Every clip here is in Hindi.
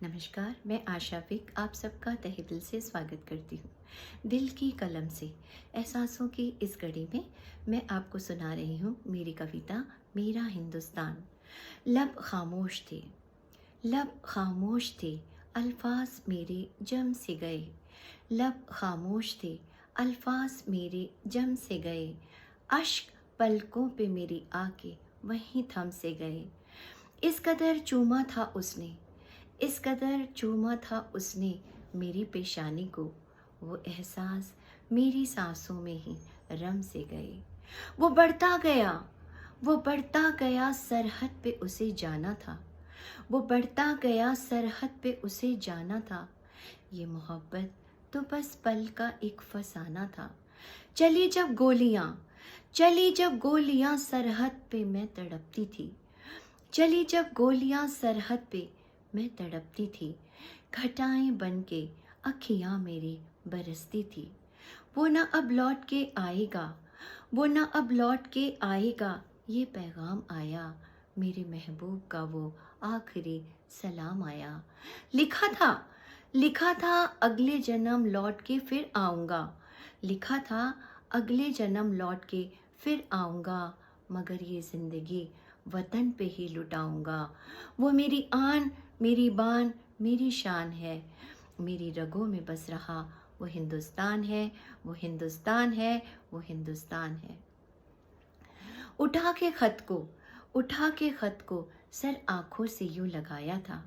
नमस्कार, मैं आशा विक आप सबका तहे दिल से स्वागत करती हूँ। दिल की कलम से एहसासों की इस घड़ी में मैं आपको सुना रही हूँ मेरी कविता मेरा हिंदुस्तान। लब खामोश थे, लब खामोश थे, अल्फाज मेरे जम से गए। लब खामोश थे, अल्फाज मेरे जम से गए। अश्क पलकों पे मेरी आके वहीं थम से गए। इस कदर चूमा था उसने, इस कदर चूमा था उसने मेरी पेशानी को, वो एहसास मेरी सांसों में ही रम से गए। वो बढ़ता गया, वो बढ़ता गया, सरहद पे उसे जाना था। वो बढ़ता गया, सरहद पे उसे जाना था। ये मोहब्बत तो बस पल का एक फसाना था। चली जब गोलियां, चली जब गोलियां, सरहद पे मैं तड़पती थी। चली जब गोलियां, सरहद पे मैं तड़पती थी। घटाएं बन के अखियां मेरी बरसती थी। वो न अब लौट के आएगा, वो न अब लौट के आएगा, ये पैगाम आया। मेरे महबूब का वो आखिरी सलाम आया। लिखा था, लिखा था अगले जन्म लौट के फिर आऊँगा। लिखा था अगले जन्म लौट के फिर आऊँगा, मगर ये ज़िंदगी वतन पे ही लुटाऊँगा। वो मेरी आन, मेरी बान, मेरी शान है। मेरी रगों में बस रहा वो हिंदुस्तान है, वो हिंदुस्तान है, वो हिंदुस्तान है। उठा के खत को, उठा के खत को सर आँखों से यूँ लगाया था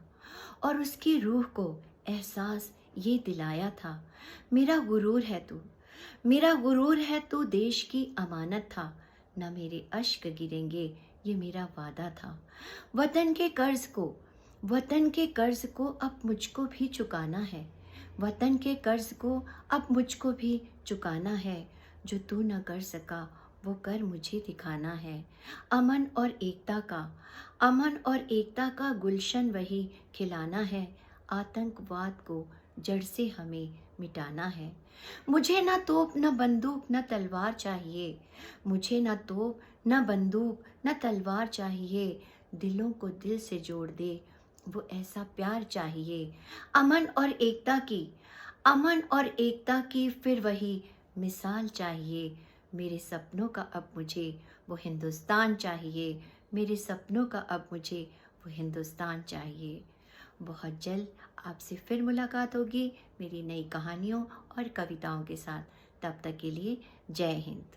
और उसकी रूह को एहसास ये दिलाया था। मेरा गुरूर है तू, मेरा गुरूर है तू, देश की अमानत था। न मेरे अश्क गिरेंगे, ये मेरा वादा था। वतन के कर्ज को, वतन के कर्ज को अब मुझको भी चुकाना है। वतन के कर्ज को अब मुझको भी चुकाना है। जो तू न कर सका वो कर मुझे दिखाना है। अमन और एकता का, अमन और एकता का गुलशन वही खिलाना है। आतंकवाद को जड़ से हमें मिटाना है। मुझे ना तोप न बंदूक न तलवार चाहिए, मुझे ना तोप न बंदूक न तलवार चाहिए। दिलों को दिल से जोड़ दे वो ऐसा प्यार चाहिए। अमन और एकता की, अमन और एकता की फिर वही मिसाल चाहिए। मेरे सपनों का अब मुझे वो हिंदुस्तान चाहिए। मेरे सपनों का अब मुझे वो हिंदुस्तान चाहिए। बहुत जल्द आपसे फिर मुलाकात होगी मेरी नई कहानियों और कविताओं के साथ। तब तक के लिए जय हिंद।